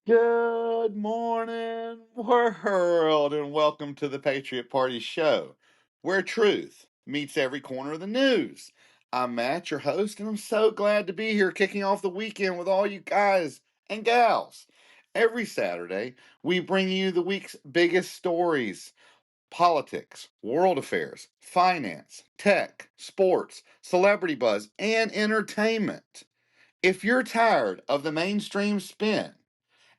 Good morning, world, and welcome to the Patriot Party show, where truth meets every corner of the news. I'm Matt, your host, and I'm so glad to be here kicking off the weekend with all you guys and gals. Every Saturday, we bring you the week's biggest stories: politics, world affairs, finance, tech, sports, celebrity buzz, and entertainment. If you're tired of the mainstream spin,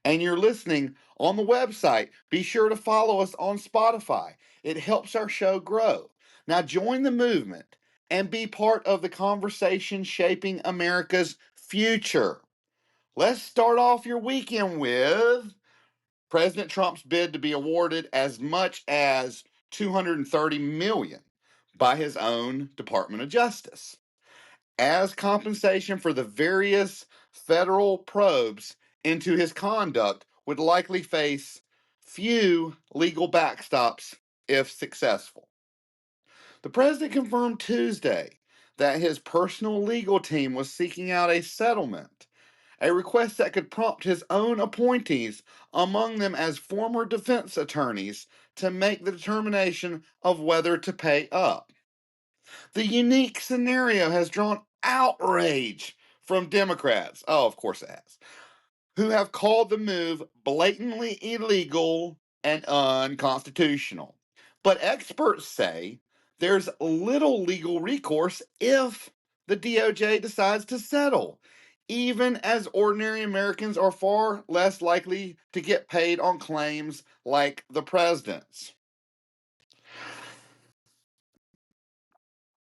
and you're listening on the website, be sure to follow us on Spotify. It helps our show grow. Now, join the movement and be part of the conversation shaping America's future. Let's start off your weekend with President Trump's bid to be awarded as much as $230 million by his own Department of Justice as compensation for the various federal probes into his conduct, would likely face few legal backstops if successful. The president confirmed Tuesday that his personal legal team was seeking out a settlement, a request that could prompt his own appointees, among them as former defense attorneys, to make the determination of whether to pay up. The unique scenario has drawn outrage from Democrats. Oh, of course it has. Who have called the move blatantly illegal and unconstitutional. But experts say there's little legal recourse if the DOJ decides to settle, even as ordinary Americans are far less likely to get paid on claims like the president's.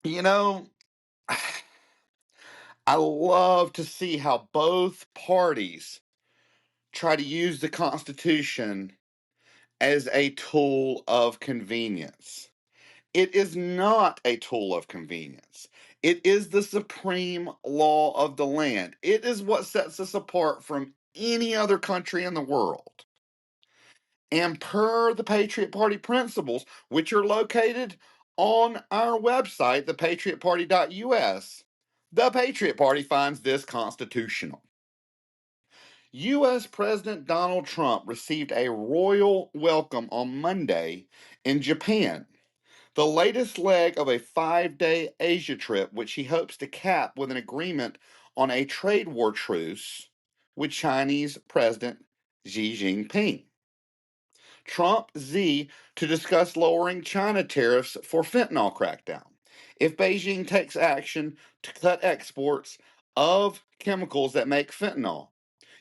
You know, I love to see how both parties try to use the Constitution as a tool of convenience. It is not a tool of convenience. It is the supreme law of the land. It is what sets us apart from any other country in the world. And per the Patriot Party principles, which are located on our website, thepatriotparty.us, the Patriot Party finds this constitutional. U.S. President Donald Trump received a royal welcome on Monday in Japan, the latest leg of a 5-day Asia trip, which he hopes to cap with an agreement on a trade war truce with Chinese President Xi Jinping. Trump Z to discuss lowering China tariffs for fentanyl crackdown. If Beijing takes action to cut exports of chemicals that make fentanyl,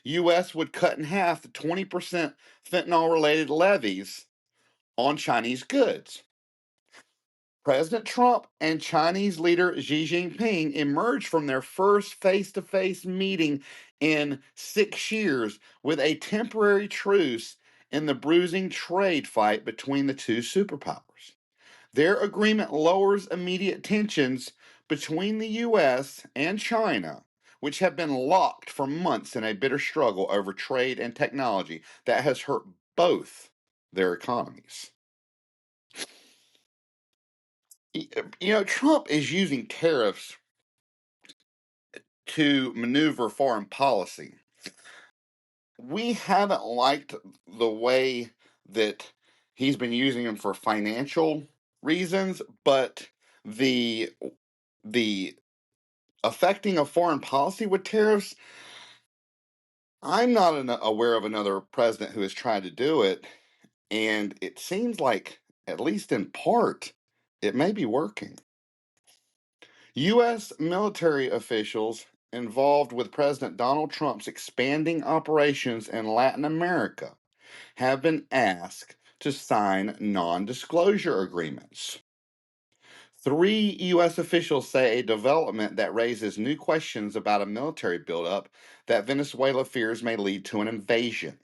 U.S. would cut in half the 20% fentanyl related levies on Chinese goods. President Trump and Chinese leader Xi Jinping emerged from their first face to face meeting in 6 years with a temporary truce in the bruising trade fight between the two superpowers. Their agreement lowers immediate tensions between the U.S. and China, which have been locked for months in a bitter struggle over trade and technology that has hurt both their economies. Trump is using tariffs to maneuver foreign policy. We haven't liked the way that he's been using them for financial reasons, but the the affecting of foreign policy with tariffs, I'm not aware of another president who has tried to do it, and it seems like, at least in part, it may be working. U.S. military officials involved with President Donald Trump's expanding operations in Latin America have been asked to sign non disclosure agreements. Three U.S. officials say a development that raises new questions about a military buildup that Venezuela fears may lead to an invasion.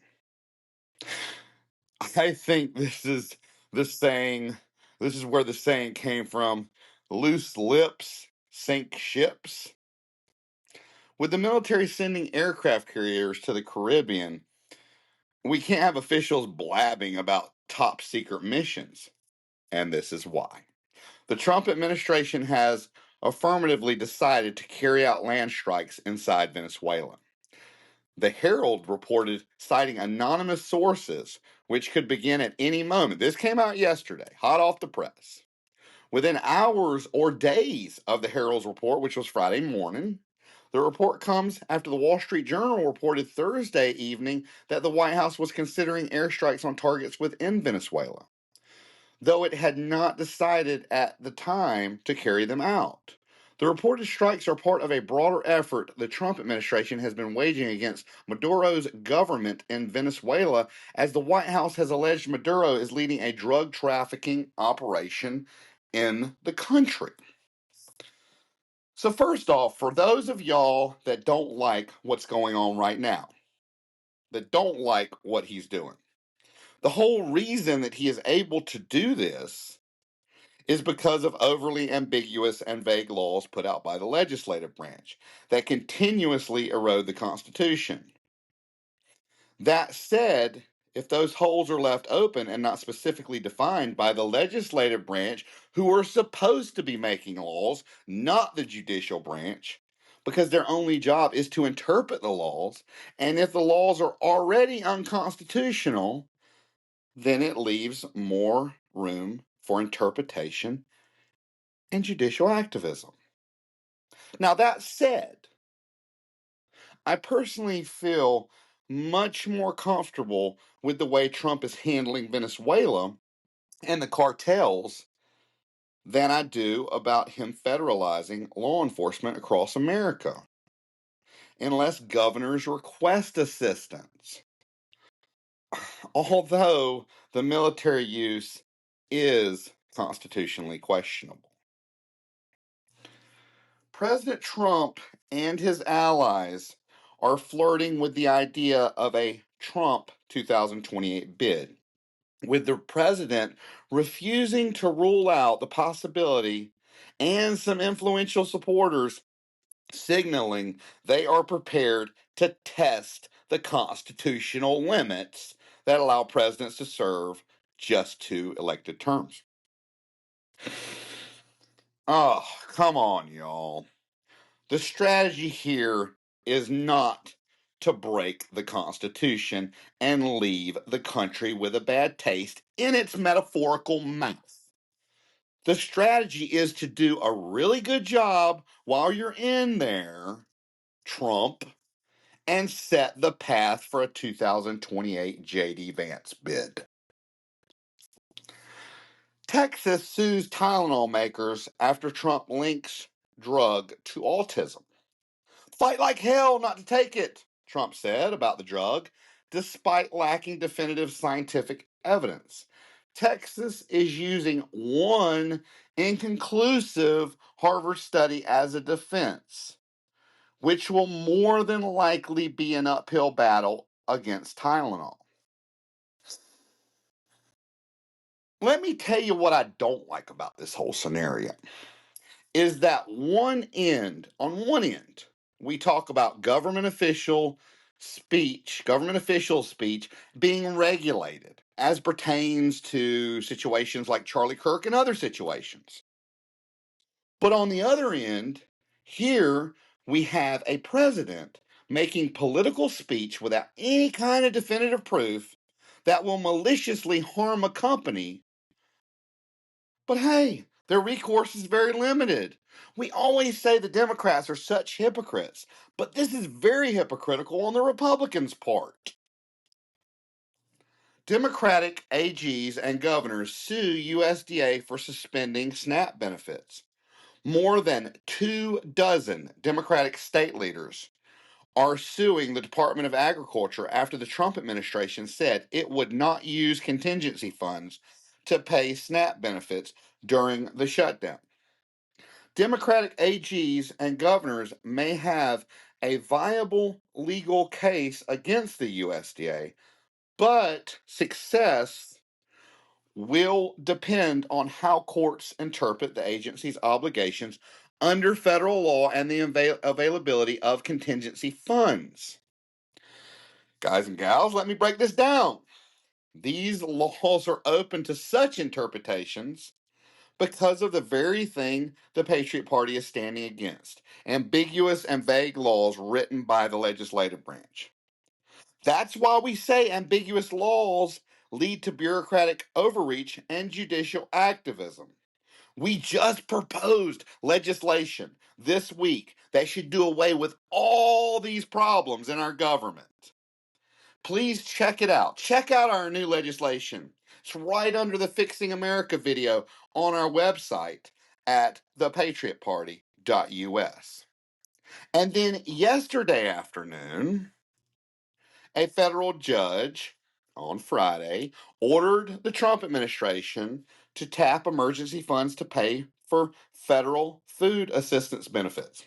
I think the saying, this is where the saying came from: loose lips sink ships. With the military sending aircraft carriers to the Caribbean, we can't have officials blabbing about top secret missions. And this is why. The Trump administration has affirmatively decided to carry out land strikes inside Venezuela. The Herald reported citing anonymous sources, which could begin at any moment. This came out yesterday, hot off the press. Within hours or days of the Herald's report, which was Friday morning, the report comes after the Wall Street Journal reported Thursday evening that the White House was considering airstrikes on targets within Venezuela, though it had not decided at the time to carry them out. The reported strikes are part of a broader effort the Trump administration has been waging against Maduro's government in Venezuela, as the White House has alleged Maduro is leading a drug trafficking operation in the country. So first off, for those of y'all that don't like what's going on right now, that don't like what he's doing, the whole reason that he is able to do this is because of overly ambiguous and vague laws put out by the legislative branch that continuously erode the Constitution. That said, if those holes are left open and not specifically defined by the legislative branch, who are supposed to be making laws, not the judicial branch, because their only job is to interpret the laws, and if the laws are already unconstitutional, then it leaves more room for interpretation and judicial activism. Now, that said, I personally feel much more comfortable with the way Trump is handling Venezuela and the cartels than I do about him federalizing law enforcement across America, unless governors request assistance. Although the military use is constitutionally questionable. President Trump and his allies are flirting with the idea of a Trump 2028 bid, with the president refusing to rule out the possibility and some influential supporters signaling they are prepared to test the constitutional limits that allow presidents to serve just 2 elected terms. Oh, come on, y'all. The strategy here is not to break the Constitution and leave the country with a bad taste in its metaphorical mouth. The strategy is to do a really good job while you're in there, Trump, and set the path for a 2028 J.D. Vance bid. Texas sues Tylenol makers after Trump links drug to autism. Fight like hell not to take it, Trump said about the drug, despite lacking definitive scientific evidence. Texas is using one inconclusive Harvard study as a defense, which will more than likely be an uphill battle against Tylenol. Let me tell you what I don't like about this whole scenario. Is that on one end, we talk about government official speech being regulated as pertains to situations like Charlie Kirk and other situations. But on the other end, here we have a president making political speech without any kind of definitive proof that will maliciously harm a company. But hey, their recourse is very limited. We always say the Democrats are such hypocrites, but this is very hypocritical on the Republicans' part. Democratic AGs and governors sue USDA for suspending SNAP benefits. More than 24 Democratic state leaders are suing the Department of Agriculture after the Trump administration said it would not use contingency funds to pay SNAP benefits during the shutdown. Democratic AGs and governors may have a viable legal case against the USDA, but success will depend on how courts interpret the agency's obligations under federal law and the availability of contingency funds. Guys and gals, let me break this down. These laws are open to such interpretations because of the very thing the Patriot Party is standing against: ambiguous and vague laws written by the legislative branch. That's why we say ambiguous laws lead to bureaucratic overreach and judicial activism. We just proposed legislation this week that should do away with all these problems in our government. Please check it out. Check out our new legislation. It's right under the Fixing America video on our website at thepatriotparty.us. And then yesterday afternoon, a federal judge on Friday ordered the Trump administration to tap emergency funds to pay for federal food assistance benefits,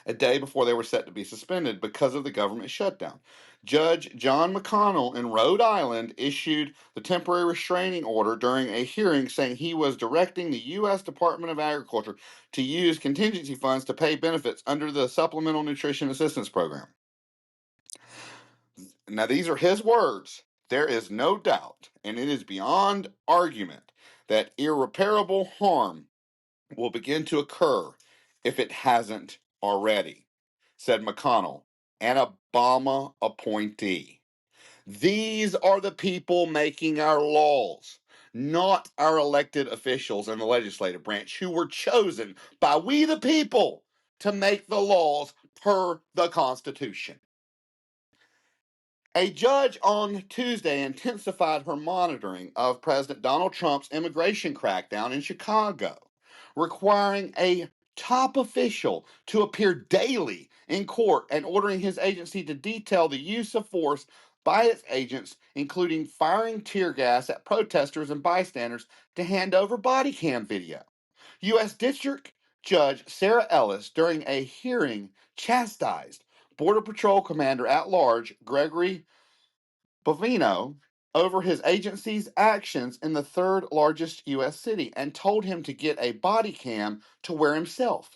a day before they were set to be suspended because of the government shutdown. Judge John McConnell in Rhode Island issued the temporary restraining order during a hearing, saying he was directing the U.S. Department of Agriculture to use contingency funds to pay benefits under the Supplemental Nutrition Assistance Program. Now, these are his words. There is no doubt, and it is beyond argument, that irreparable harm will begin to occur if it hasn't already, said McConnell, an Obama appointee. These are the people making our laws, not our elected officials in the legislative branch who were chosen by we the people to make the laws per the Constitution. A judge on Tuesday intensified her monitoring of President Donald Trump's immigration crackdown in Chicago, requiring a top official to appear daily in court and ordering his agency to detail the use of force by its agents, including firing tear gas at protesters and bystanders to hand over body cam video. U.S. District Judge Sarah Ellis, during a hearing, chastised Border Patrol Commander at Large Gregory Bovino over his agency's actions in the third largest U.S. city and told him to get a body cam to wear himself.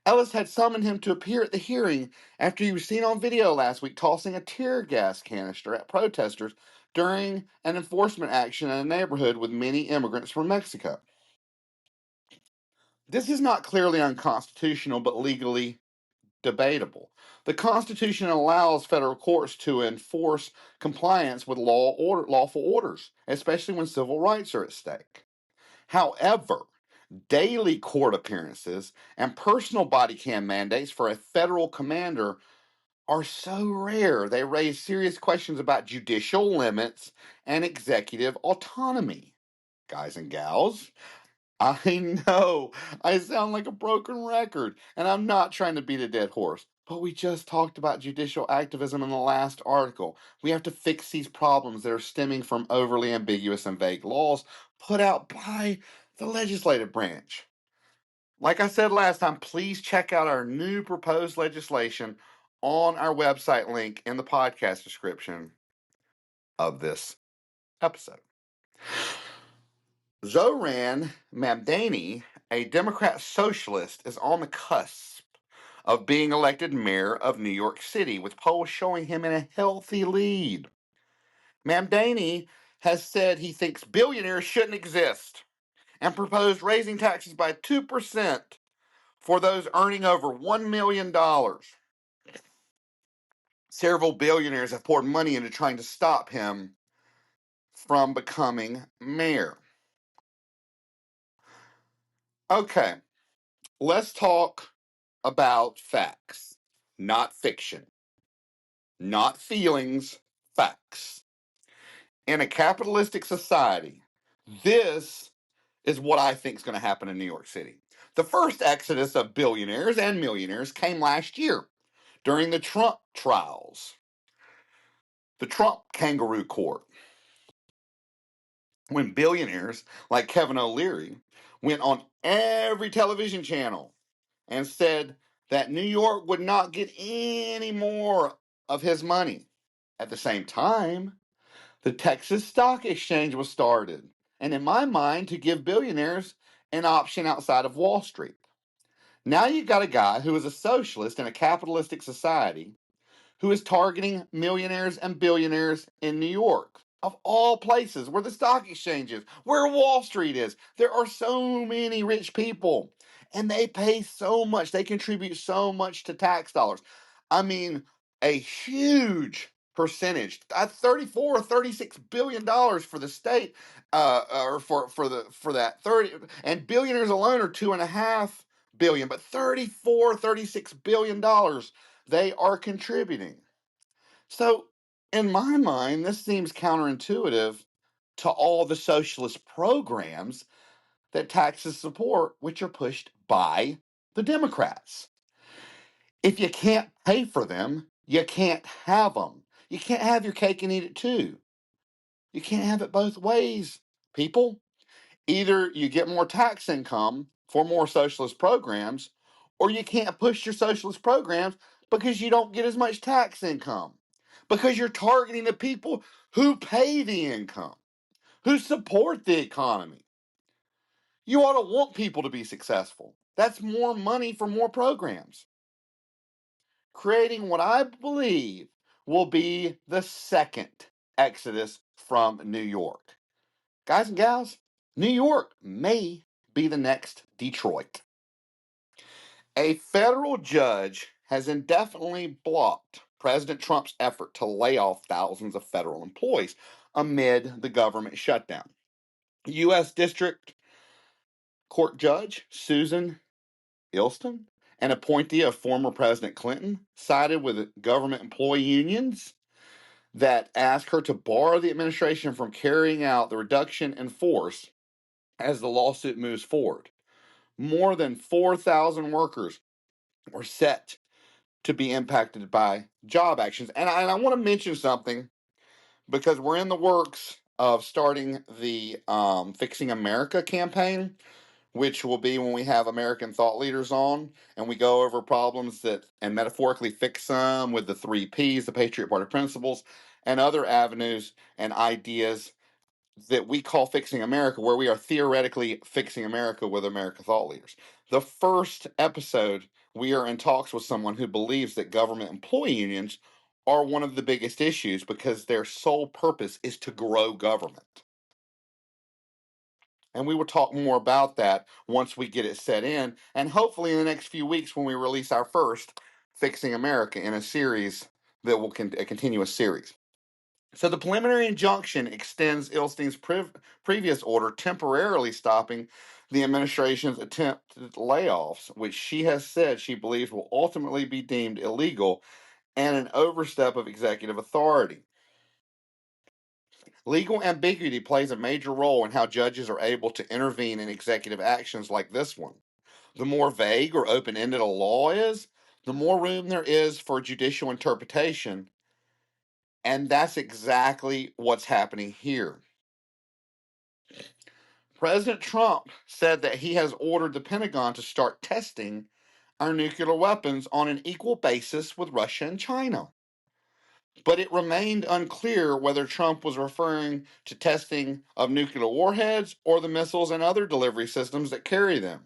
Ellis had summoned him to appear at the hearing after he was seen on video last week tossing a tear gas canister at protesters during an enforcement action in a neighborhood with many immigrants from Mexico. This is not clearly unconstitutional, but legally debatable. The Constitution allows federal courts to enforce compliance with lawful orders, especially when civil rights are at stake. However, daily court appearances and personal body cam mandates for a federal commander are so rare they raise serious questions about judicial limits and executive autonomy. Guys and gals, I know I sound like a broken record, and I'm not trying to beat a dead horse, but we just talked about judicial activism in the last article. We have to fix these problems that are stemming from overly ambiguous and vague laws put out by the legislative branch. Like I said last time, please check out our new proposed legislation on our website link in the podcast description of this episode. Zoran Mamdani, a Democrat socialist, is on the cusp of being elected mayor of New York City, with polls showing him in a healthy lead. Mamdani has said he thinks billionaires shouldn't exist and proposed raising taxes by 2% for those earning over $1 million. Several billionaires have poured money into trying to stop him from becoming mayor. Okay, let's talk about facts, not fiction, not feelings, facts. In a capitalistic society, this is what I think is going to happen in New York City. The first exodus of billionaires and millionaires came last year during the Trump trials, the Trump kangaroo court, when billionaires like Kevin O'Leary went on every television channel and said that New York would not get any more of his money. At the same time, the Texas Stock Exchange was started, and in my mind, to give billionaires an option outside of Wall Street. Now you've got a guy who is a socialist in a capitalistic society who is targeting millionaires and billionaires in New York, of all places, where the stock exchange is, where Wall Street is. There are so many rich people, and they pay so much. They contribute so much to tax dollars. I mean, a huge percentage, 34 or 36 billion dollars for the state, or for that 30, and billionaires alone are 2.5 billion, but 34, 36 billion dollars they are contributing. So in my mind, this seems counterintuitive to all the socialist programs that taxes support, which are pushed by the Democrats. If you can't pay for them, you can't have them. You can't have your cake and eat it too. You can't have it both ways, people. Either you get more tax income for more socialist programs, or you can't push your socialist programs because you don't get as much tax income. Because you're targeting the people who pay the income, who support the economy. You ought to want people to be successful. That's more money for more programs. Creating what I believe will be the second exodus from New York. Guys and gals, New York may be the next Detroit. A federal judge has indefinitely blocked President Trump's effort to lay off thousands of federal employees amid the government shutdown. U.S. District Court Judge Susan Ilston, an appointee of former President Clinton, sided with government employee unions that asked her to bar the administration from carrying out the reduction in force as the lawsuit moves forward. More than 4,000 workers were set to be impacted by job actions. And I want to mention something because we're in the works of starting the Fixing America campaign, which will be when we have American thought leaders on and we go over problems that and metaphorically fix them with the 3 Ps, the Patriot Party principles, and other avenues and ideas that we call Fixing America, where we are theoretically fixing America with American thought leaders. The first episode, we are in talks with someone who believes that government employee unions are one of the biggest issues because their sole purpose is to grow government. And we will talk more about that once we get it set in. And hopefully in the next few weeks when we release our first Fixing America in a series that will a continuous series. So the preliminary injunction extends Ilstein's previous order temporarily stopping the administration's attempted layoffs, which she has said she believes will ultimately be deemed illegal and an overstep of executive authority. Legal ambiguity plays a major role in how judges are able to intervene in executive actions like this one. The more vague or open-ended a law is, the more room there is for judicial interpretation, and that's exactly what's happening here. President Trump said that he has ordered the Pentagon to start testing our nuclear weapons on an equal basis with Russia and China. But it remained unclear whether Trump was referring to testing of nuclear warheads or the missiles and other delivery systems that carry them.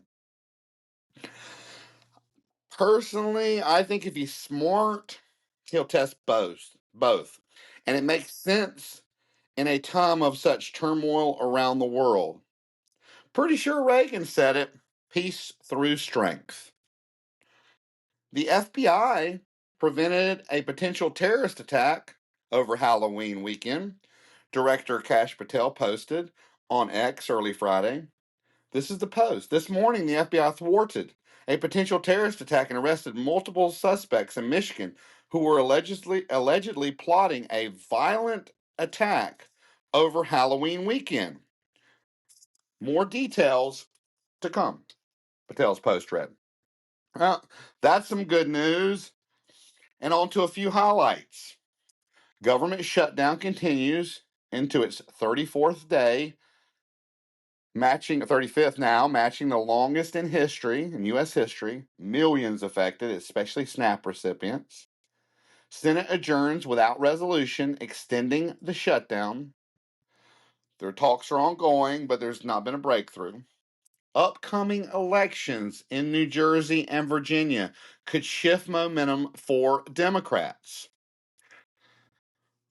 Personally, I think if he's smart, he'll test both. And it makes sense in a time of such turmoil around the world. Pretty sure Reagan said it, peace through strength. The FBI prevented a potential terrorist attack over Halloween weekend. Director Kash Patel posted on X early Friday. This is the post. This morning, the FBI thwarted a potential terrorist attack and arrested multiple suspects in Michigan who were allegedly plotting a violent attack over Halloween weekend. More details to come, Patel's post read. Well, that's some good news. And on to a few highlights. Government shutdown continues into its 34th day, matching 35th now, matching the longest in history, in U.S. history. Millions affected, especially SNAP recipients. Senate adjourns without resolution, extending the shutdown. Their talks are ongoing, but there's not been a breakthrough. Upcoming elections in New Jersey and Virginia could shift momentum for Democrats.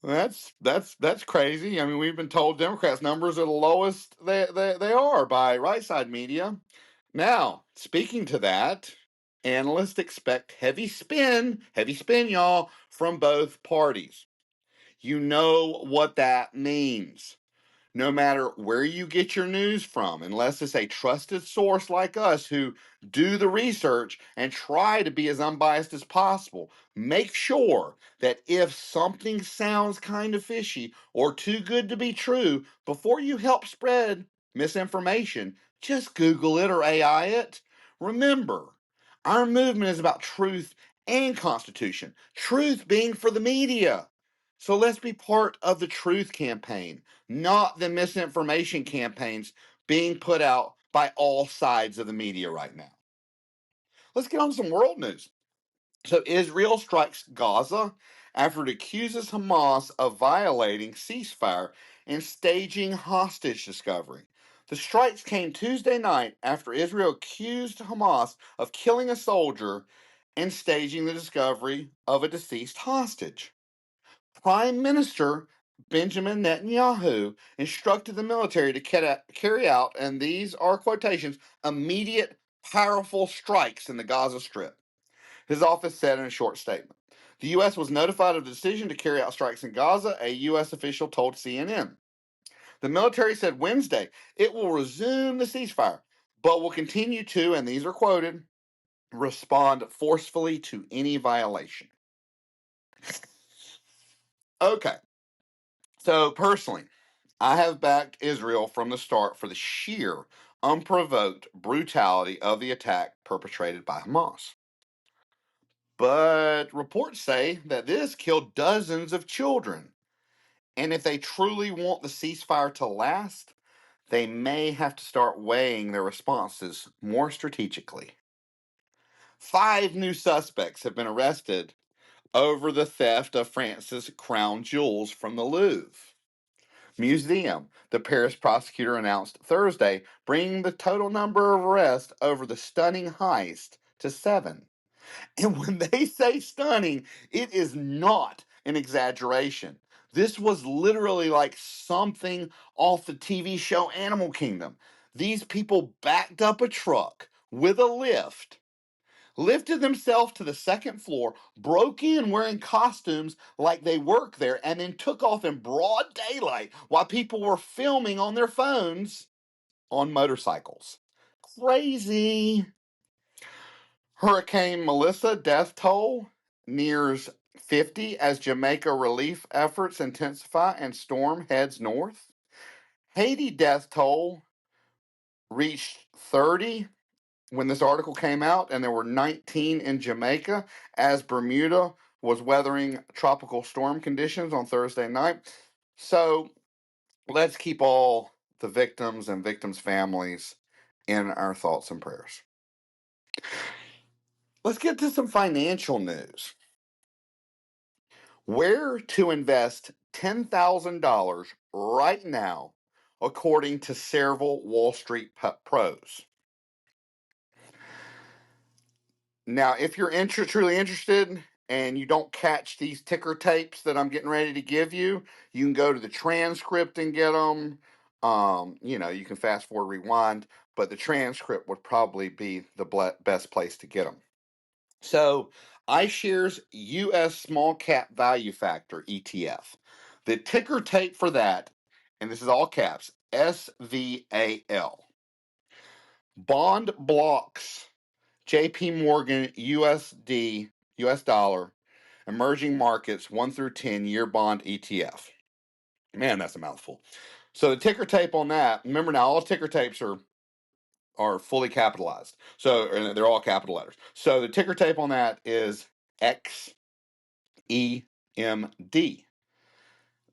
That's crazy. I mean, we've been told Democrats' numbers are the lowest they are by right side media. Now, speaking to that, analysts expect heavy spin, y'all, from both parties. You know what that means. No matter where you get your news from, unless it's a trusted source like us who do the research and try to be as unbiased as possible, make sure that if something sounds kind of fishy or too good to be true, before you help spread misinformation, just Google it or AI it. Remember, our movement is about truth and constitution, truth being for the media. So let's be part of the truth campaign, not the misinformation campaigns being put out by all sides of the media right now. Let's get on to some world news. So Israel strikes Gaza after it accuses Hamas of violating ceasefire and staging hostage discovery. The strikes came Tuesday night after Israel accused Hamas of killing a soldier and staging the discovery of a deceased hostage. Prime Minister Benjamin Netanyahu instructed the military to carry out, and these are quotations, immediate, powerful strikes in the Gaza Strip. His office said in a short statement. The U.S. was notified of the decision to carry out strikes in Gaza, a U.S. official told CNN. The military said Wednesday it will resume the ceasefire, but will continue to, and these are quoted, respond forcefully to any violation. Okay. So, personally, I have backed Israel from the start for the sheer, unprovoked brutality of the attack perpetrated by Hamas. But reports say that this killed dozens of children. And if they truly want the ceasefire to last, they may have to start weighing their responses more strategically. 5 new suspects have been arrested over the theft of France's crown jewels from the Louvre Museum, the Paris prosecutor announced Thursday, bringing the total number of arrests over the stunning heist to 7. And when they say stunning, it is not an exaggeration. This was literally like something off the TV show Animal Kingdom. These people backed up a truck with a lift, lifted themselves to the second floor, broke in wearing costumes like they work there, and then took off in broad daylight while people were filming on their phones on motorcycles. Crazy. Hurricane Melissa death toll nears 50 as Jamaica relief efforts intensify and storm heads north. Haiti death toll reached 30 when this article came out, and there were 19 in Jamaica as Bermuda was weathering tropical storm conditions on Thursday night. So let's keep all the victims and victims' families in our thoughts and prayers. Let's get to some financial news. Where to invest $10,000 right now, according to several Wall Street pros. Now, if you're truly interested and you don't catch these ticker tapes that I'm getting ready to give you, you can go to the transcript and get them. You can fast forward, rewind, but the transcript would probably be the best place to get them. So, iShares U.S. Small Cap Value Factor ETF. The ticker tape for that, and this is all caps, SVAL. Bond blocks JP Morgan USD, US dollar, emerging markets 1 through 10 year bond ETF. Man, that's a mouthful. So the ticker tape on that, remember now all ticker tapes are fully capitalized. So they're all capital letters. So the ticker tape on that is XEMD.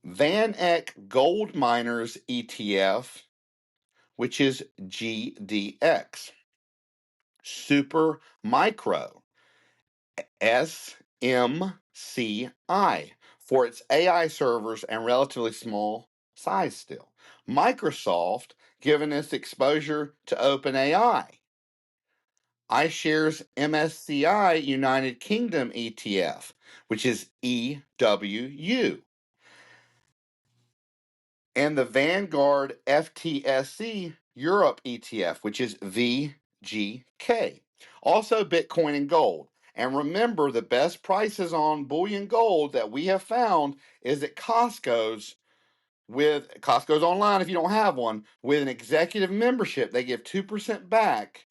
Van Eck Gold Miners ETF, which is GDX. Super Micro, SMCI, for its AI servers and relatively small size still. Microsoft, given its exposure to OpenAI. iShares MSCI United Kingdom ETF, which is EWU. And the Vanguard FTSE Europe ETF, which is VGK. Also Bitcoin and gold. And remember, the best prices on bullion gold that we have found is at Costco's. With Costco's online, if you don't have one, with an executive membership, they give 2% back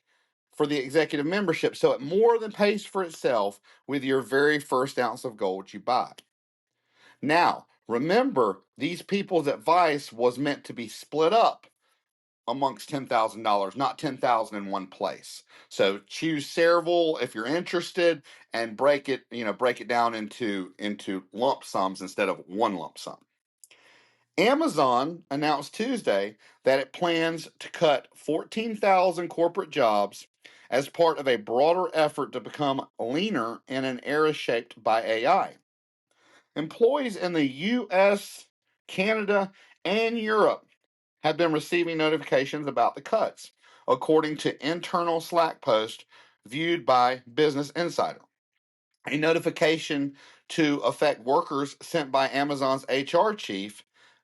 for the executive membership. So it more than pays for itself with your very first ounce of gold you buy. Now, remember, these people's advice was meant to be split up amongst $10,000, not 10,000 in one place. So choose several if you're interested, and break it down into lump sums instead of one lump sum. Amazon announced Tuesday that it plans to cut 14,000 corporate jobs as part of a broader effort to become leaner in an era shaped by AI. Employees in the US, Canada, and Europe have been receiving notifications about the cuts, according to internal Slack post viewed by Business Insider. A notification to affect workers sent by Amazon's HR chief,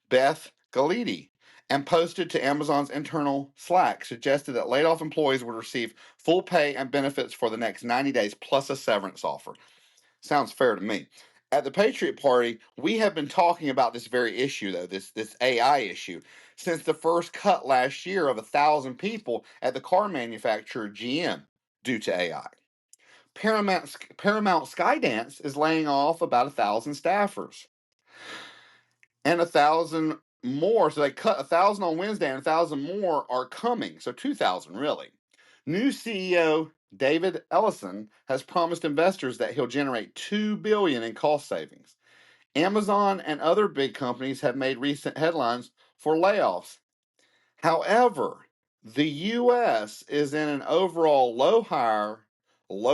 Beth Galiti, and posted to Amazon's internal Slack suggested that laid off employees would receive full pay and benefits for the next 90 days plus a severance offer. Sounds fair to me. At the Patriot Party, we have been talking about this very issue, though, this AI issue, since the first cut last year of 1,000 people at the car manufacturer GM due to AI. Paramount Skydance is laying off about 1,000 staffers, and 1,000 more. So they cut 1,000 on Wednesday, and 1,000 more are coming. So 2,000 really. New CEO David Ellison has promised investors that he'll generate $2 billion in cost savings. Amazon and other big companies have made recent headlines for layoffs. However, the U.S. is in an overall low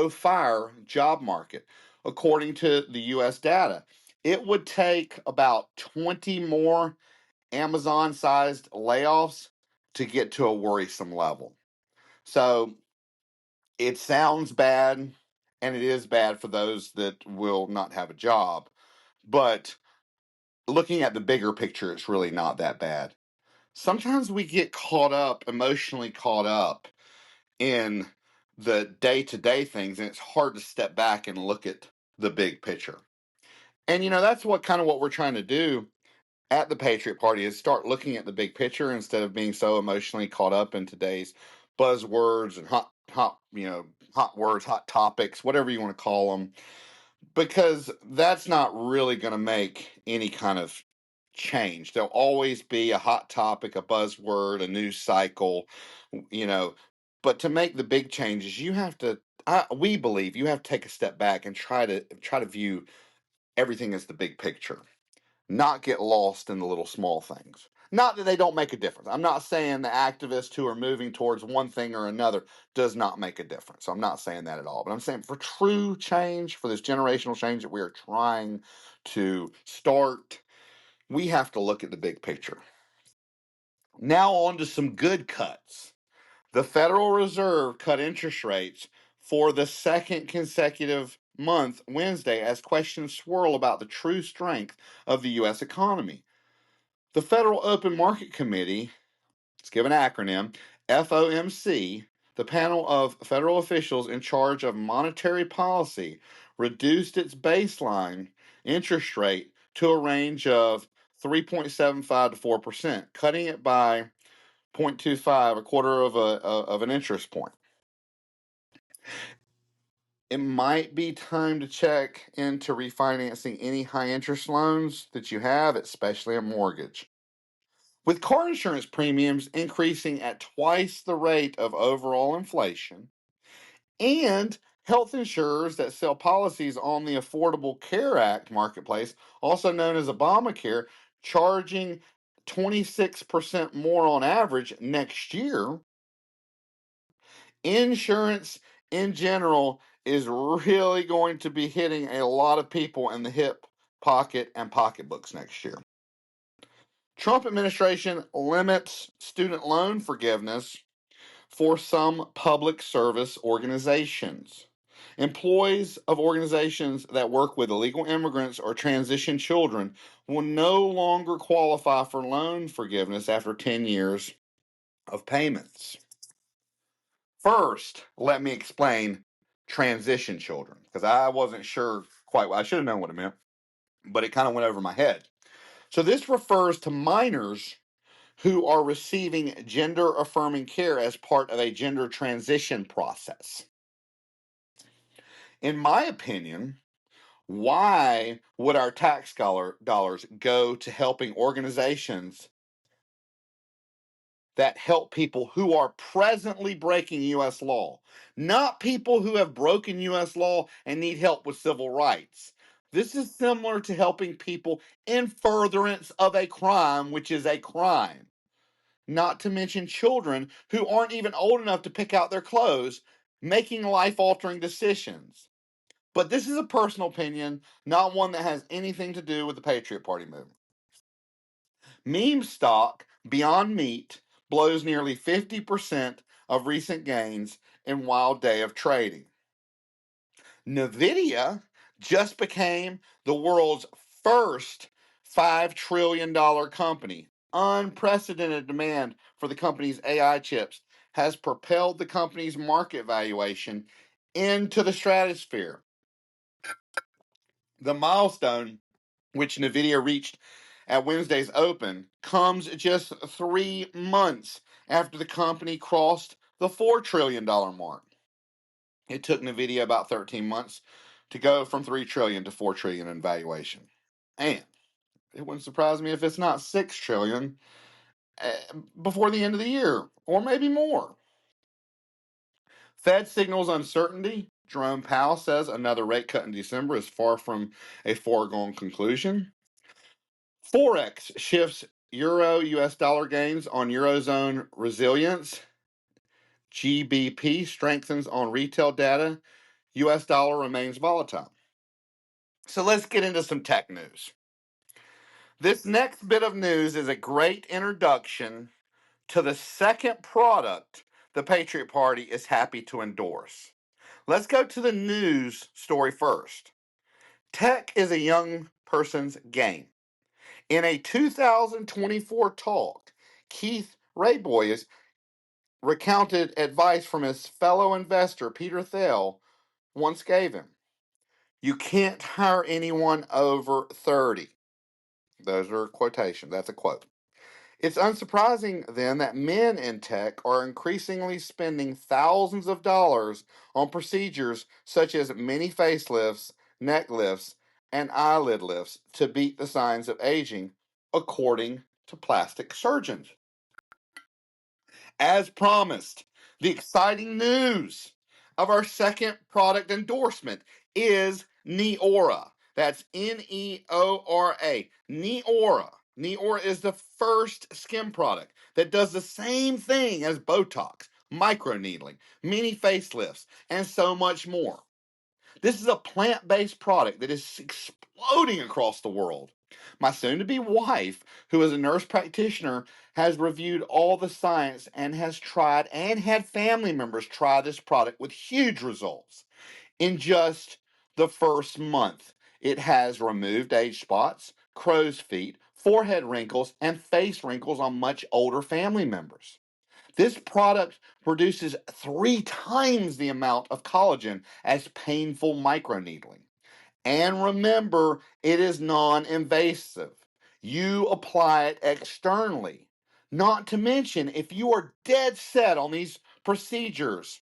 fire job market, according to the U.S. data. It would take about 20 more Amazon-sized layoffs to get to a worrisome level. So it sounds bad, and it is bad for those that will not have a job. But looking at the bigger picture, it's really not that bad. Sometimes we get emotionally caught up in the day-to-day things, and it's hard to step back and look at the big picture. And that's what we're trying to do at the Patriot Party, is start looking at the big picture instead of being so emotionally caught up in today's buzzwords and hot words, hot topics, whatever you want to call them, because that's not really going to make any kind of change. There'll always be a hot topic, a buzzword, a news cycle, but to make the big changes, we believe you have to take a step back and try to view everything as the big picture, not get lost in the little small things. Not that they don't make a difference. I'm not saying the activists who are moving towards one thing or another does not make a difference. I'm not saying that at all. But I'm saying for true change, for this generational change that we are trying to start, we have to look at the big picture. Now on to some good cuts. The Federal Reserve cut interest rates for the second consecutive month Wednesday as questions swirl about the true strength of the U.S. economy. The Federal Open Market Committee, let's give an acronym, FOMC, the panel of federal officials in charge of monetary policy, reduced its baseline interest rate to a range of 3.75 to 4%, cutting it by 0.25, a quarter of an interest point. It might be time to check into refinancing any high interest loans that you have, especially a mortgage. With car insurance premiums increasing at twice the rate of overall inflation, and health insurers that sell policies on the Affordable Care Act marketplace, also known as Obamacare, charging 26% more on average next year, insurance in general is really going to be hitting a lot of people in the hip pocket and pocketbooks next year. Trump administration limits student loan forgiveness for some public service organizations. Employees of organizations that work with illegal immigrants or transition children will no longer qualify for loan forgiveness after 10 years of payments. First, let me explain transition children, because I wasn't sure quite what I should have known what it meant, but it kind of went over my head. So this refers to minors who are receiving gender affirming care as part of a gender transition process. In my opinion, why would our tax dollars go to helping organizations that help people who are presently breaking U.S. law, not people who have broken U.S. law and need help with civil rights? This is similar to helping people in furtherance of a crime, which is a crime. Not to mention children who aren't even old enough to pick out their clothes, making life-altering decisions. But this is a personal opinion, not one that has anything to do with the Patriot Party movement. Meme stock Beyond Meat blows nearly 50% of recent gains in wild day of trading. Nvidia just became the world's first $5 trillion company. Unprecedented demand for the company's AI chips has propelled the company's market valuation into the stratosphere. The milestone, which Nvidia reached at Wednesday's open, comes just 3 months after the company crossed the $4 trillion mark. It took Nvidia about 13 months to go from 3 trillion to 4 trillion in valuation. And it wouldn't surprise me if it's not 6 trillion before the end of the year, or maybe more. Fed signals uncertainty. Jerome Powell says another rate cut in December is far from a foregone conclusion. Forex shifts Euro US dollar gains on Eurozone resilience. GBP strengthens on retail data. US dollar remains volatile. So let's get into some tech news. This next bit of news is a great introduction to the second product the Patriot Party is happy to endorse. Let's go to the news story first. Tech is a young person's game. In a 2024 talk, Keith Rayboy recounted advice from his fellow investor, Peter Thiel, once gave him. You can't hire anyone over 30. Those are quotations. That's a quote. It's unsurprising, then, that men in tech are increasingly spending thousands of dollars on procedures such as mini facelifts, neck lifts, and eyelid lifts to beat the signs of aging, according to plastic surgeons. As promised, the exciting news of our second product endorsement is Neora. That's Neora. Neora. Neora is the first skin product that does the same thing as Botox, microneedling, mini facelifts, and so much more. This is a plant-based product that is exploding across the world. My soon-to-be wife, who is a nurse practitioner, has reviewed all the science and has tried and had family members try this product with huge results. In just the first month, it has removed age spots, crow's feet, forehead wrinkles, and face wrinkles on much older family members. This product produces 3 times the amount of collagen as painful microneedling. And remember, it is non-invasive. You apply it externally. Not to mention, if you are dead set on these procedures,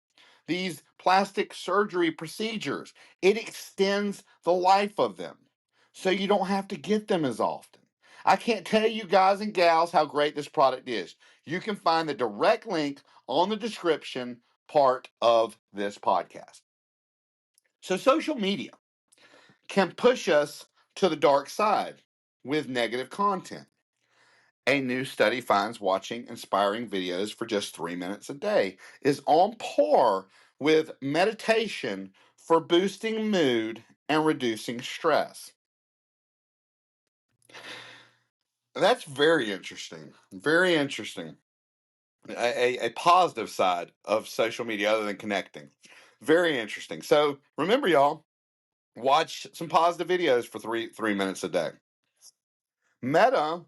these plastic surgery procedures, it extends the life of them. So you don't have to get them as often. I can't tell you guys and gals how great this product is. You can find the direct link on the description part of this podcast. So social media can push us to the dark side with negative content. A new study finds watching inspiring videos for just 3 minutes a day is on par with meditation for boosting mood and reducing stress. That's very interesting. Very interesting. A positive side of social media other than connecting. Very interesting. So remember, y'all, watch some positive videos for three minutes a day. Meta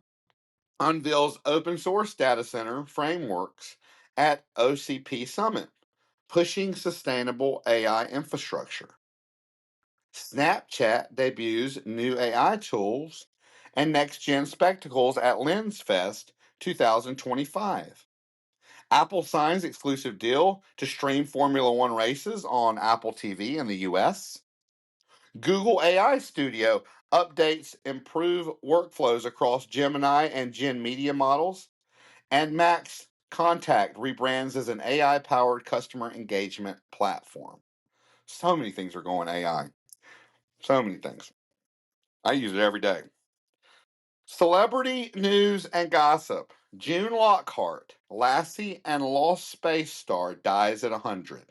unveils open source data center frameworks at OCP Summit. pushing sustainable AI infrastructure. Snapchat debuts new AI tools and next-gen spectacles at LensFest 2025. Apple signs exclusive deal to stream Formula One races on Apple TV in the US. Google AI Studio updates improve workflows across Gemini and Gen Media models. And Max Contact rebrands as an AI powered customer engagement platform. So many things are going AI. So many things. I use it every day. Celebrity news and gossip. June Lockhart, Lassie and Lost Space star, dies at 100.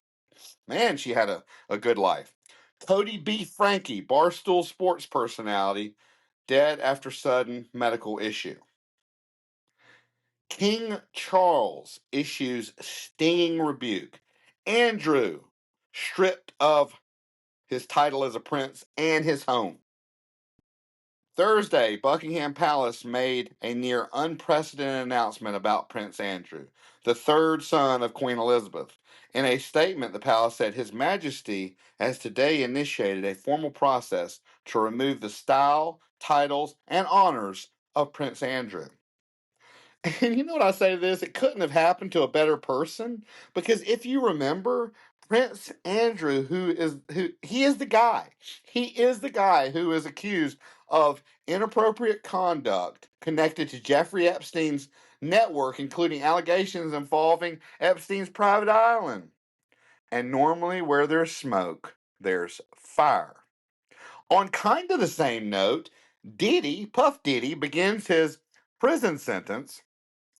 Man, she had a good life. Cody B. Frankie, Barstool sports personality, dead after sudden medical issue. King Charles issues stinging rebuke. Andrew stripped of his title as a prince and his home. Thursday, Buckingham Palace made a near unprecedented announcement about Prince Andrew, the third son of Queen Elizabeth. In a statement, the palace said His Majesty has today initiated a formal process to remove the style, titles, and honors of Prince Andrew. And you know what I say to this? It couldn't have happened to a better person, because if you remember, Prince Andrew, who he is the guy. He is the guy who is accused of inappropriate conduct connected to Jeffrey Epstein's network, including allegations involving Epstein's private island. And normally where there's smoke, there's fire. On kind of the same note, Puff Diddy, begins his prison sentence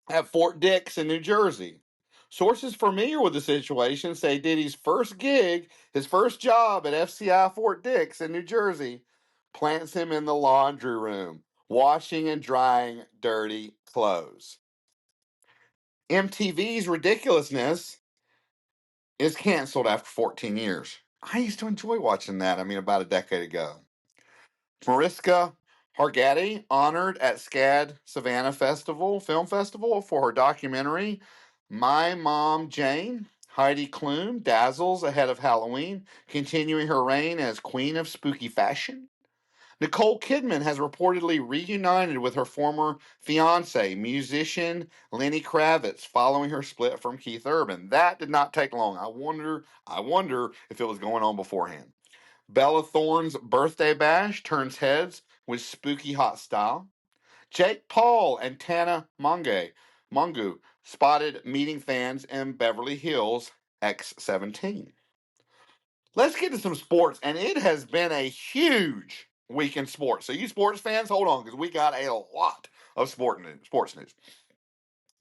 at Fort Dix in New Jersey. Sources familiar with the situation say Diddy's first gig, his first job at FCI Fort Dix in New Jersey, plants him in the laundry room, washing and drying dirty clothes. MTV's Ridiculousness is canceled after 14 years. I used to enjoy watching that, about a decade ago. Mariska Hargitay honored at SCAD Savannah Film Festival for her documentary My Mom Jane. Heidi Klum dazzles ahead of Halloween, continuing her reign as queen of spooky fashion. Nicole Kidman has reportedly reunited with her former fiance, musician Lenny Kravitz, following her split from Keith Urban. That did not take long. I wonder if it was going on beforehand. Bella Thorne's birthday bash turns heads with spooky hot style. Jake Paul and Tana Mongeau spotted meeting fans in Beverly Hills X17. Let's get to some sports, and it has been a huge week in sports. So you sports fans, hold on, because we got a lot of sports news.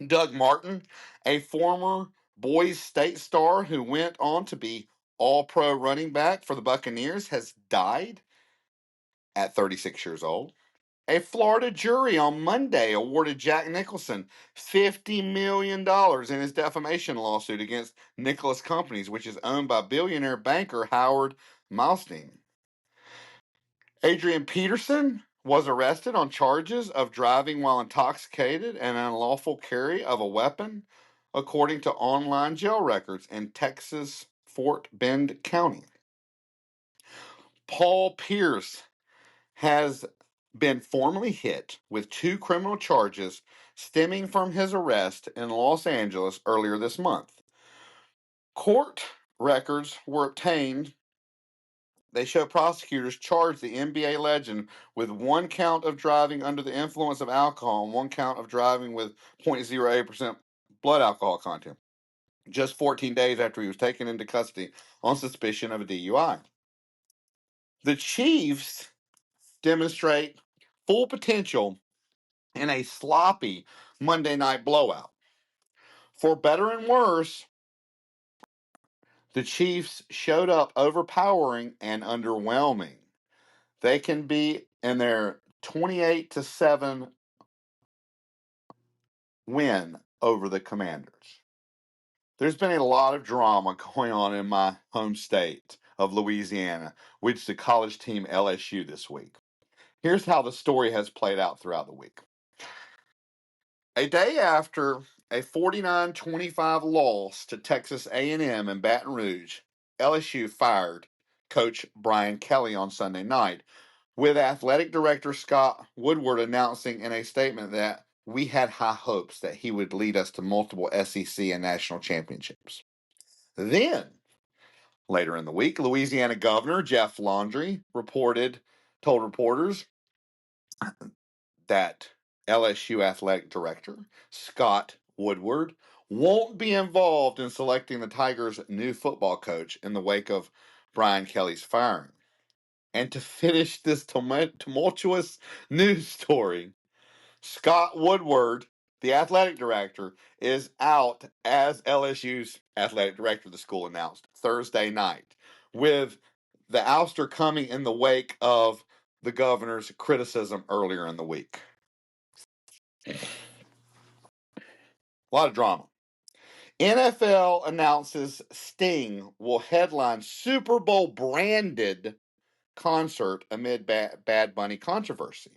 Doug Martin, a former Boys State star who went on to be all-pro running back for the Buccaneers, has died at 36 years old. A Florida jury on Monday awarded Jack Nicholson $50 million in his defamation lawsuit against Nicholas Companies, which is owned by billionaire banker Howard Milstein. Adrian Peterson was arrested on charges of driving while intoxicated and unlawful carry of a weapon, according to online jail records in Texas Fort Bend County. Paul Pierce has been formally hit with 2 criminal charges stemming from his arrest in Los Angeles earlier this month. Court records were obtained. They show prosecutors charged the NBA legend with 1 count of driving under the influence of alcohol and 1 count of driving with 0.08% blood alcohol content, just 14 days after he was taken into custody on suspicion of a DUI. The Chiefs demonstrate full potential in a sloppy Monday night blowout. For better and worse, the Chiefs showed up overpowering and underwhelming. They can be in their 28-7 win over the Commanders. There's been a lot of drama going on in my home state of Louisiana, which is the college team LSU this week. Here's how the story has played out throughout the week. A day after a 49-25 loss to Texas A&M in Baton Rouge, LSU fired Coach Brian Kelly on Sunday night, with athletic director Scott Woodward announcing in a statement that we had high hopes that he would lead us to multiple SEC and national championships. Then, later in the week, Louisiana Governor Jeff Landry told reporters that LSU athletic director Scott Woodward won't be involved in selecting the Tigers' new football coach in the wake of Brian Kelly's firing. And to finish this tumultuous news story, Scott Woodward, the athletic director, is out as LSU's athletic director, the school announced Thursday night, with the ouster coming in the wake of the governor's criticism earlier in the week. A lot of drama. NFL announces Sting will headline Super Bowl branded concert amid Bad Bunny controversy.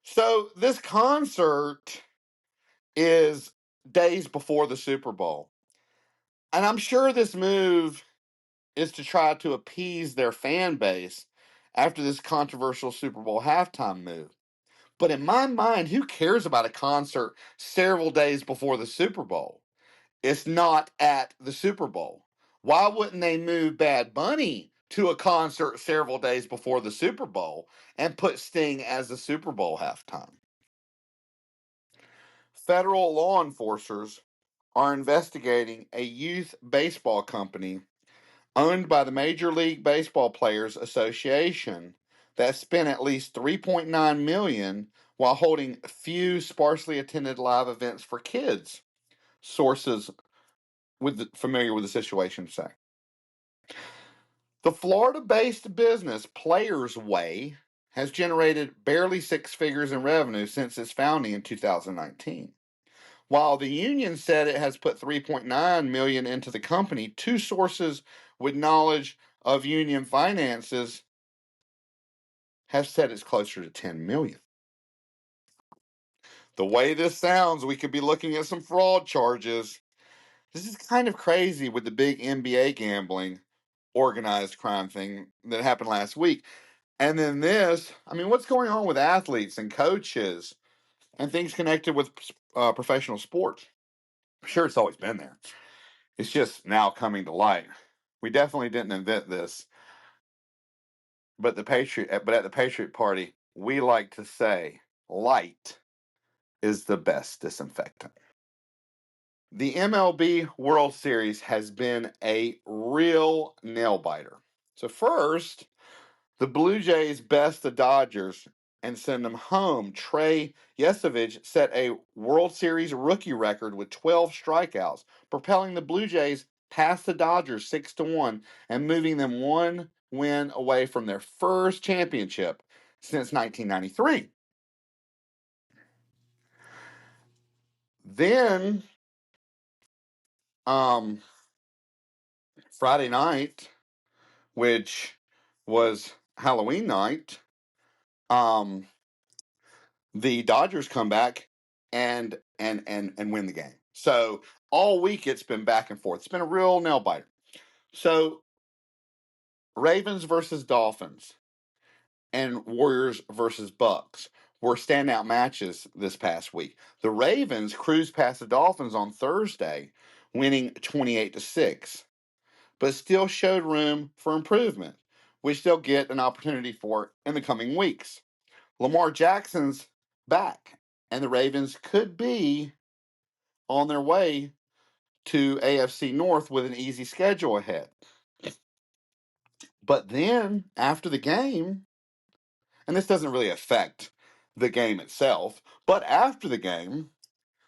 So this concert is days before the Super Bowl. And I'm sure this move is to try to appease their fan base after this controversial Super Bowl halftime move. But in my mind, who cares about a concert several days before the Super Bowl? It's not at the Super Bowl. Why wouldn't they move Bad Bunny to a concert several days before the Super Bowl and put Sting as the Super Bowl halftime? Federal law enforcers are investigating a youth baseball company owned by the Major League Baseball Players Association that spent at least $3.9 million while holding few sparsely attended live events for kids. Sources familiar with the situation say. The Florida-based business Players Way has generated barely six figures in revenue since its founding in 2019. While the union said it has put $3.9 million into the company, two sources with knowledge of union finances have said it's closer to $10 million. The way this sounds, we could be looking at some fraud charges. This is kind of crazy with the big NBA gambling organized crime thing that happened last week. And then this, I mean, what's going on with athletes and coaches and things connected with professional sports? I'm sure it's always been there. It's just now coming to light. We definitely didn't invent this. But at the Patriot Party, we like to say light is the best disinfectant. The MLB World Series has been a real nail biter. So first, the Blue Jays best the Dodgers and send them home. Trey Yesovich set a World Series rookie record with 12 strikeouts, propelling the Blue Jays past the Dodgers 6-1 and moving them one win away from their first championship since 1993. Then, Friday night, which was Halloween night, the Dodgers come back and win the game. So all week it's been back and forth. It's been a real nail biter. So Ravens versus Dolphins and Warriors versus Bucks were standout matches this past week. The Ravens cruised past the Dolphins on Thursday, winning 28-6, but still showed room for improvement, which they'll get an opportunity for in the coming weeks. Lamar Jackson's back, and the Ravens could be on their way to AFC North with an easy schedule ahead. But then, after the game, and this doesn't really affect the game itself, but after the game,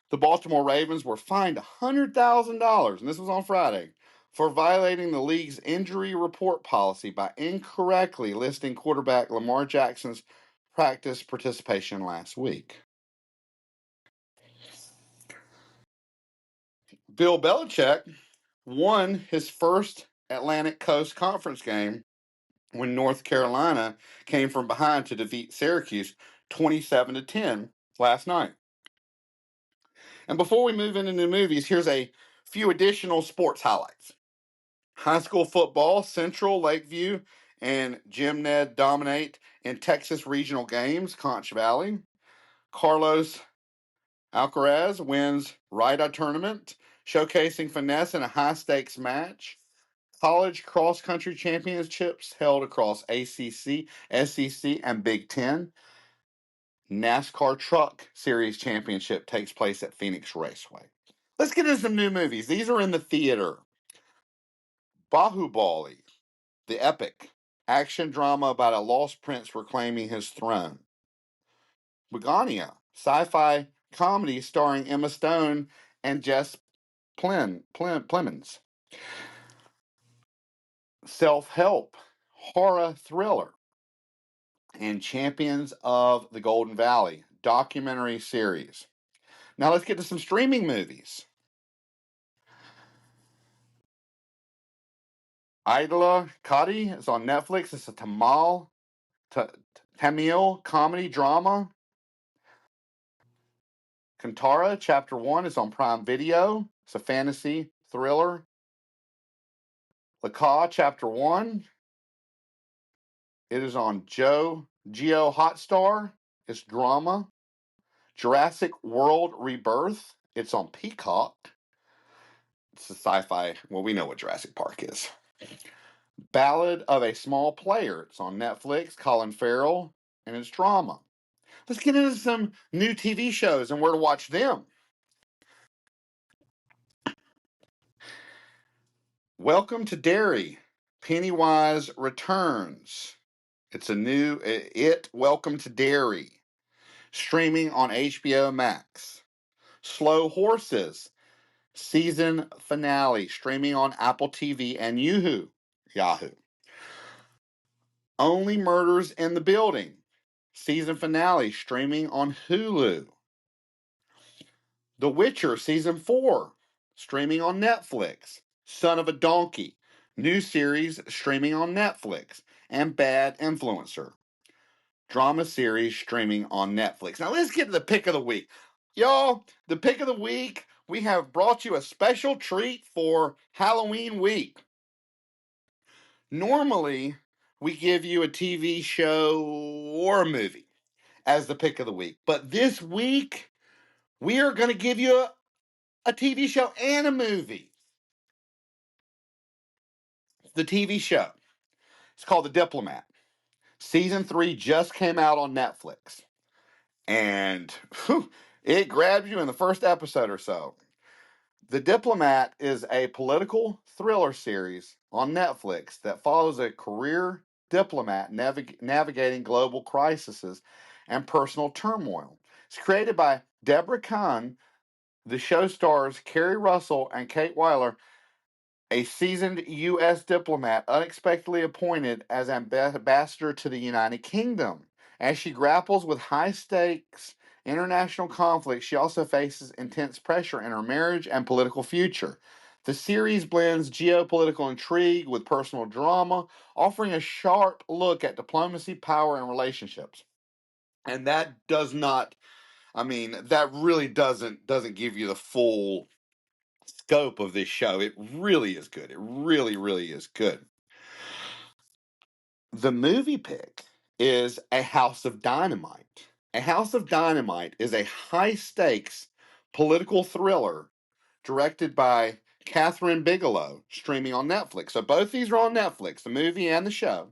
the Baltimore Ravens were fined $100,000, and this was on Friday, for violating the league's injury report policy by incorrectly listing quarterback Lamar Jackson's practice participation last week. Bill Belichick won his first Atlantic Coast Conference game when North Carolina came from behind to defeat Syracuse 27-10 last night. And before we move into the movies, here's a few additional sports highlights. High school football, Central, Lakeview, and Jim Ned dominate in Texas regional games, Conch Valley. Carlos Alcaraz wins RIDA tournament, showcasing finesse in a high-stakes match. College cross-country championships held across ACC, SEC, and Big Ten. NASCAR Truck Series Championship takes place at Phoenix Raceway. Let's get into some new movies. These are in the theater. Bahubali, the epic action drama about a lost prince reclaiming his throne. Begonia, sci-fi comedy starring Emma Stone and Jess Plemons. Self-help, horror thriller. And Champions of the Golden Valley, documentary series. Now let's get to some streaming movies. Idla Kadi is on Netflix. It's a Tamil comedy drama. Kantara Chapter 1 is on Prime Video. It's a fantasy thriller. Laka Chapter 1. It is on Geo Hotstar. It's drama. Jurassic World Rebirth. It's on Peacock. It's a sci-fi. Well, we know what Jurassic Park is. Ballad of a Small Player. It's on Netflix. Colin Farrell. And it's drama. Let's get into some new TV shows and where to watch them. Welcome to Derry. Pennywise returns. It's a new Welcome to Derry. Streaming on HBO Max. Slow Horses. Season finale. Streaming on Apple TV and Yahoo. Only Murders in the Building. Season finale. Streaming on Hulu. The Witcher Season 4. Streaming on Netflix. Son of a Donkey. New series streaming on Netflix. And Bad Influencer. Drama series streaming on Netflix. Now let's get to the pick of the week. Y'all, the pick of the week, we have brought you a special treat for Halloween week. Normally, we give you a TV show or a movie as the pick of the week. But this week, we are going to give you a TV show and a movie. The TV show. It's called The Diplomat. Season 3 just came out on Netflix. And it grabs you in the first episode or so. The Diplomat is a political thriller series on Netflix that follows a career diplomat navigating global crises and personal turmoil. It's created by Deborah Kahn. The show stars Kerry Russell and Kate Weiler, a seasoned U.S. diplomat unexpectedly appointed as ambassador to the United Kingdom. As she grapples with high-stakes international conflict, she also faces intense pressure in her marriage and political future. The series blends geopolitical intrigue with personal drama, offering a sharp look at diplomacy, power, and relationships. And that really doesn't give you the full scope of this show. It really is good. It really, really is good. The movie pick is A House of Dynamite. A House of Dynamite is a high-stakes political thriller directed by Catherine Bigelow, streaming on Netflix. So both these are on Netflix, the movie and the show.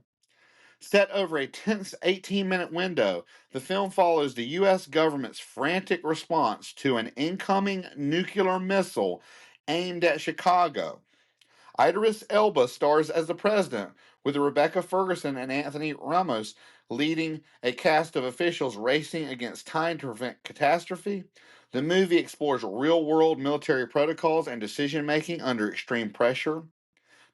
Set over a tense 18-minute window, the film follows the U.S. government's frantic response to an incoming nuclear missile aimed at Chicago. Idris Elba stars as the president, with Rebecca Ferguson and Anthony Ramos leading a cast of officials racing against time to prevent catastrophe. The movie explores real-world military protocols and decision-making under extreme pressure,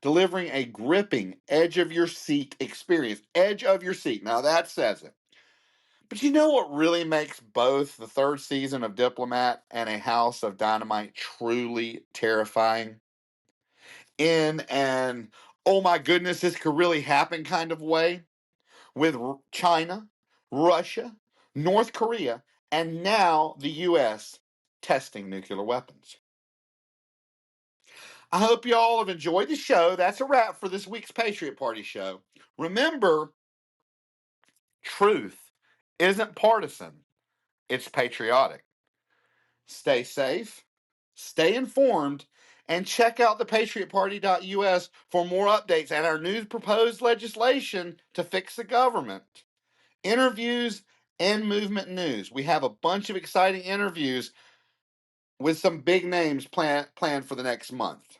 delivering a gripping, edge-of-your-seat experience. Edge of your seat. Now that says it. But you know what really makes both the third season of Diplomat and A House of Dynamite truly terrifying? In an, oh my goodness, this could really happen kind of way, with China, Russia, North Korea, and now the U.S. testing nuclear weapons. I hope you all have enjoyed the show. That's a wrap for this week's Patriot Party show. Remember, truth isn't partisan, it's patriotic. Stay safe, stay informed, and check out the patriotparty.us for more updates and our new proposed legislation to fix the government. Interviews and movement news. We have a bunch of exciting interviews with some big names planned for the next month.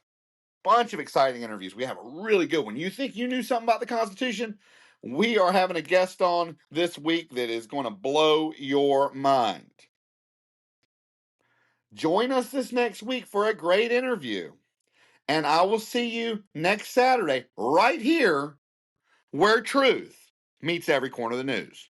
Bunch of exciting interviews. We have a really good one. You think you knew something about the Constitution? We are having a guest on this week that is going to blow your mind. Join us this next week for a great interview. And I will see you next Saturday right here where truth meets every corner of the news.